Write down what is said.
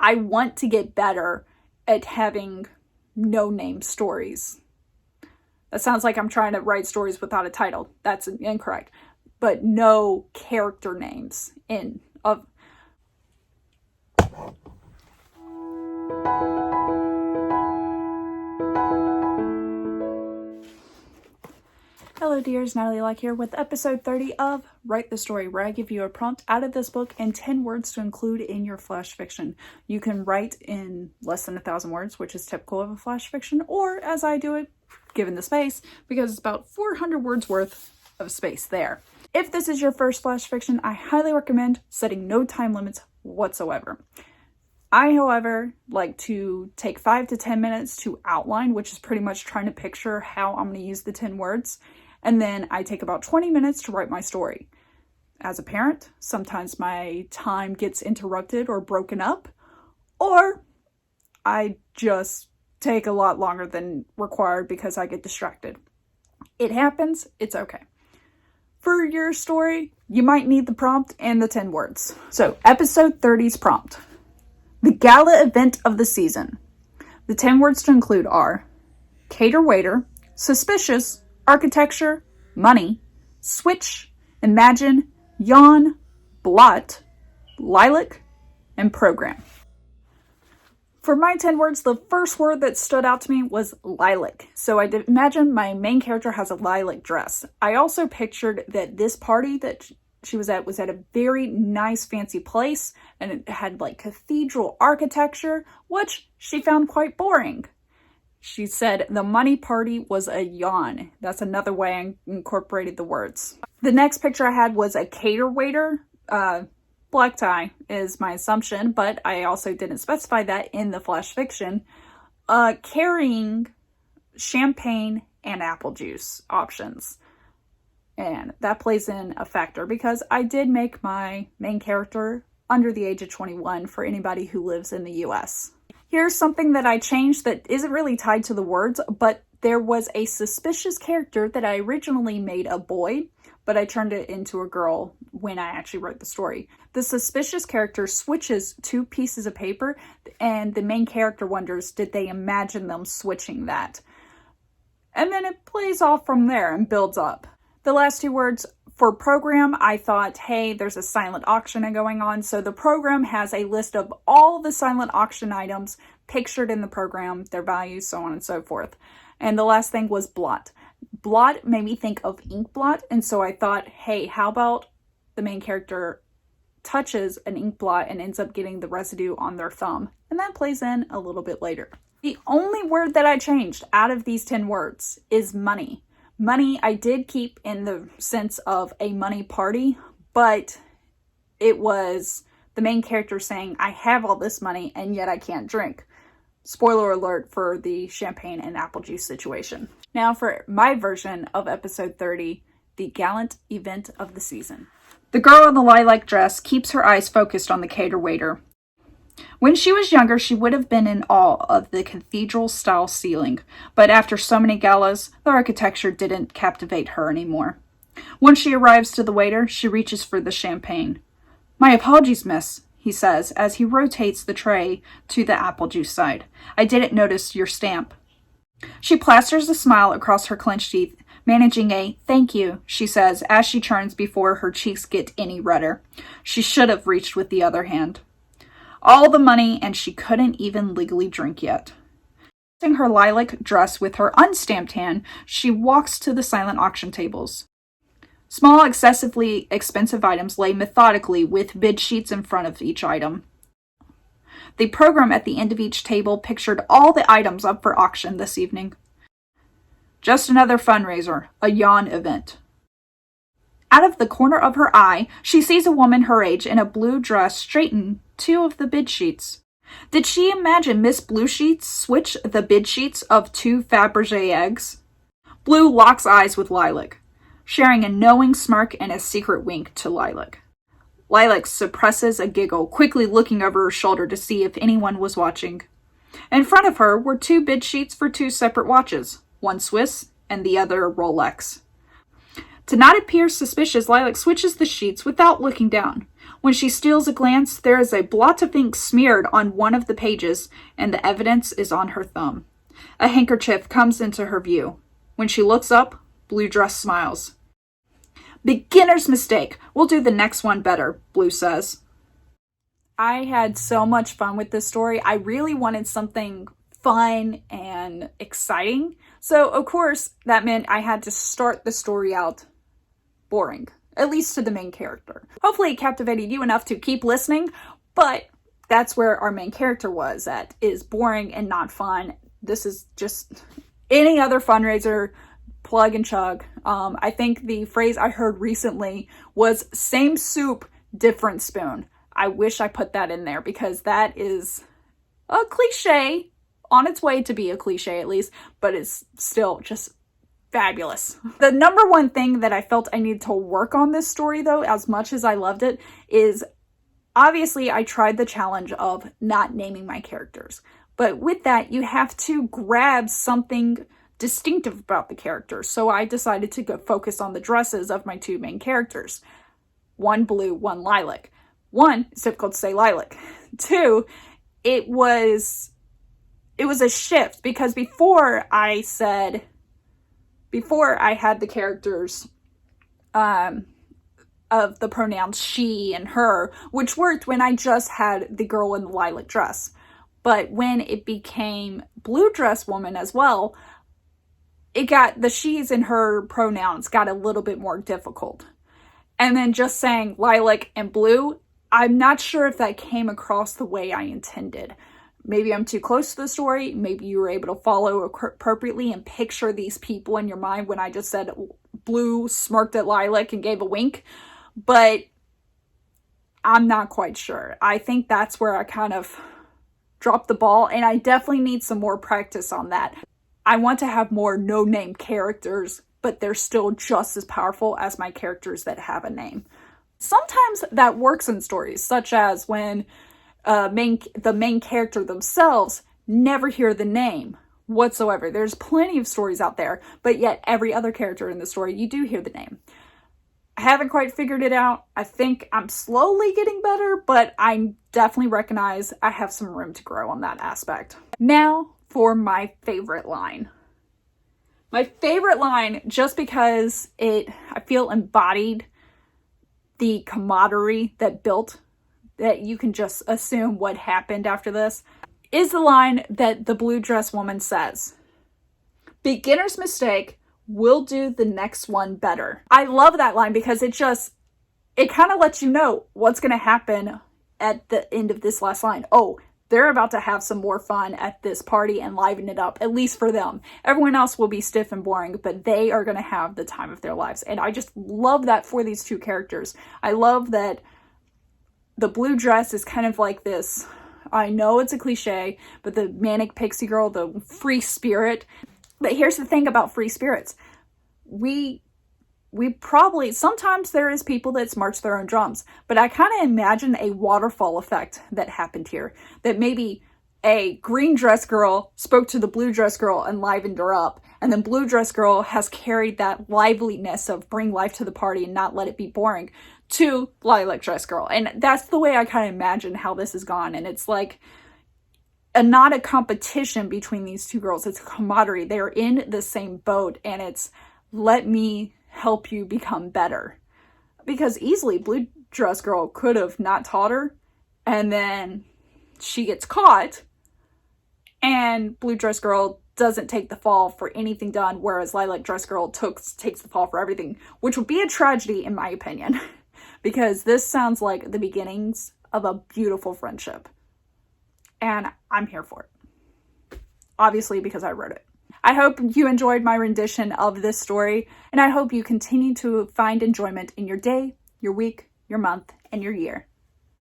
I want to get better at having no-name stories. That sounds like I'm trying to write stories without a title. That's incorrect. But no character names in of. Hello dears, Natalie Locke here with episode 30 of Write the Story, where I give you a prompt out of this book and 10 words to include in your flash fiction. You can write in less than 1,000 words, which is typical of a flash fiction, or as I do it, given the space, because it's about 400 words worth of space there. If this is your first flash fiction, I highly recommend setting no time limits whatsoever. I, however, like to take 5 to 10 minutes to outline, which is pretty much trying to picture how I'm going to use the 10 words. And then I take about 20 minutes to write my story. As a parent, sometimes my time gets interrupted or broken up, or I just take a lot longer than required because I get distracted. It happens, it's okay. For your story, you might need the prompt and the 10 words. So, episode 30's prompt. The gala event of the season. The 10 words to include are cater waiter, suspicious, architecture, money, switch, imagine, yawn, blot, lilac, and program. For my 10 words, the first word that stood out to me was lilac. So I did imagine my main character has a lilac dress. I also pictured that this party that she was at a very nice fancy place, and it had like cathedral architecture, which she found quite boring. She said the money party was a yawn. That's another way I incorporated the words. The next picture I had was a cater waiter. Black tie is my assumption, but I also didn't specify that in the flash fiction. Carrying champagne and apple juice options. And that plays in a factor because I did make my main character under the age of 21 for anybody who lives in the US. Here's something that I changed that isn't really tied to the words, but there was a suspicious character that I originally made a boy, but I turned it into a girl when I actually wrote the story. The suspicious character switches 2 pieces of paper, and the main character wonders, did they imagine them switching that? And then it plays off from there and builds up. The last 2 words, for program, I thought, hey, there's a silent auction going on. So the program has a list of all the silent auction items pictured in the program, their values, so on and so forth. And the last thing was blot. Blot made me think of ink blot. And so I thought, hey, how about the main character touches an ink blot and ends up getting the residue on their thumb? And that plays in a little bit later. The only word that I changed out of these 10 words is money. Money I did keep in the sense of a money party, but it was the main character saying, I have all this money and yet I can't drink. Spoiler alert for the champagne and apple juice situation. Now for my version of episode 30, the gallant event of the season. The girl in the lilac dress keeps her eyes focused on the cater waiter. When she was younger, she would have been in awe of the cathedral-style ceiling, but after so many galas, the architecture didn't captivate her anymore. Once she arrives to the waiter, she reaches for the champagne. "My apologies, miss," he says as he rotates the tray to the apple juice side. "I didn't notice your stamp." She plasters a smile across her clenched teeth, managing a "thank you," she says as she turns before her cheeks get any redder. She should have reached with the other hand. All the money, and she couldn't even legally drink yet. Using her lilac dress with her unstamped hand, she walks to the silent auction tables. Small, excessively expensive items lay methodically with bid sheets in front of each item. The program at the end of each table pictured all the items up for auction this evening. Just another fundraiser, a yawn event. Out of the corner of her eye, she sees a woman her age in a blue dress straighten 2 of the bid sheets. Did she imagine Miss Blue Sheets switch the bid sheets of 2 Fabergé eggs? Blue locks eyes with Lilac, sharing a knowing smirk and a secret wink to Lilac. Lilac suppresses a giggle, quickly looking over her shoulder to see if anyone was watching. In front of her were 2 bid sheets for 2 separate watches, one Swiss and the other Rolex. To not appear suspicious, Lilac switches the sheets without looking down. When she steals a glance, there is a blot of ink smeared on one of the pages, and the evidence is on her thumb. A handkerchief comes into her view. When she looks up, Blue Dress smiles. "Beginner's mistake. We'll do the next one better," Blue says. I had so much fun with this story. I really wanted something fun and exciting. So, of course, that meant I had to start the story out boring, at least to the main character. Hopefully it captivated you enough to keep listening, but that's where our main character was at, is boring and not fun. This is just any other fundraiser, plug and chug. I think the phrase I heard recently was same soup, different spoon. I wish I put that in there because that is a cliche, on its way to be a cliche at least, but it's still just fabulous. The number one thing that I felt I needed to work on this story though, as much as I loved it, is obviously I tried the challenge of not naming my characters. But with that, you have to grab something distinctive about the characters. So I decided to go focus on the dresses of my two main characters. One blue, one lilac. One, it's difficult to say lilac. Two, it was a shift because before I had the characters of the pronouns she and her, which worked when I just had the girl in the lilac dress. But when it became blue dress woman as well, it got the she's and her pronouns got a little bit more difficult. And then just saying lilac and blue, I'm not sure if that came across the way I intended. Maybe I'm too close to the story. Maybe you were able to follow appropriately and picture these people in your mind when I just said blue, smirked at lilac, and gave a wink. But I'm not quite sure. I think that's where I kind of dropped the ball, and I definitely need some more practice on that. I want to have more no-name characters, but they're still just as powerful as my characters that have a name. Sometimes that works in stories, such as when the main character themselves never hear the name whatsoever. There's plenty of stories out there, but yet every other character in the story, you do hear the name. I haven't quite figured it out. I think I'm slowly getting better, but I definitely recognize I have some room to grow on that aspect. Now for my favorite line. My favorite line, just because I feel embodied the camaraderie that built, that you can just assume what happened after this, is the line that the blue dress woman says. "Beginner's mistake, we'll do the next one better." I love that line because it kind of lets you know what's going to happen at the end of this last line. Oh, they're about to have some more fun at this party and liven it up, at least for them. Everyone else will be stiff and boring, but they are going to have the time of their lives. And I just love that for these two characters. I love that the blue dress is kind of like this, I know it's a cliche, but the manic pixie girl, the free spirit. But here's the thing about free spirits. We probably, sometimes there is people that march their own drums, but I kind of imagine a waterfall effect that happened here. That maybe a green dress girl spoke to the blue dress girl and livened her up, and then blue dress girl has carried that liveliness of bring life to the party and not let it be boring to lilac dress girl. And that's the way I kind of imagine how this has gone. And it's like not a competition between these two girls. It's a camaraderie. They're in the same boat, and it's let me help you become better. Because easily blue dress girl could have not taught her, and then she gets caught, and blue dress girl doesn't take the fall for anything done, whereas lilac dress girl takes the fall for everything, which would be a tragedy in my opinion. Because this sounds like the beginnings of a beautiful friendship. And I'm here for it. Obviously, because I wrote it. I hope you enjoyed my rendition of this story, and I hope you continue to find enjoyment in your day, your week, your month, and your year.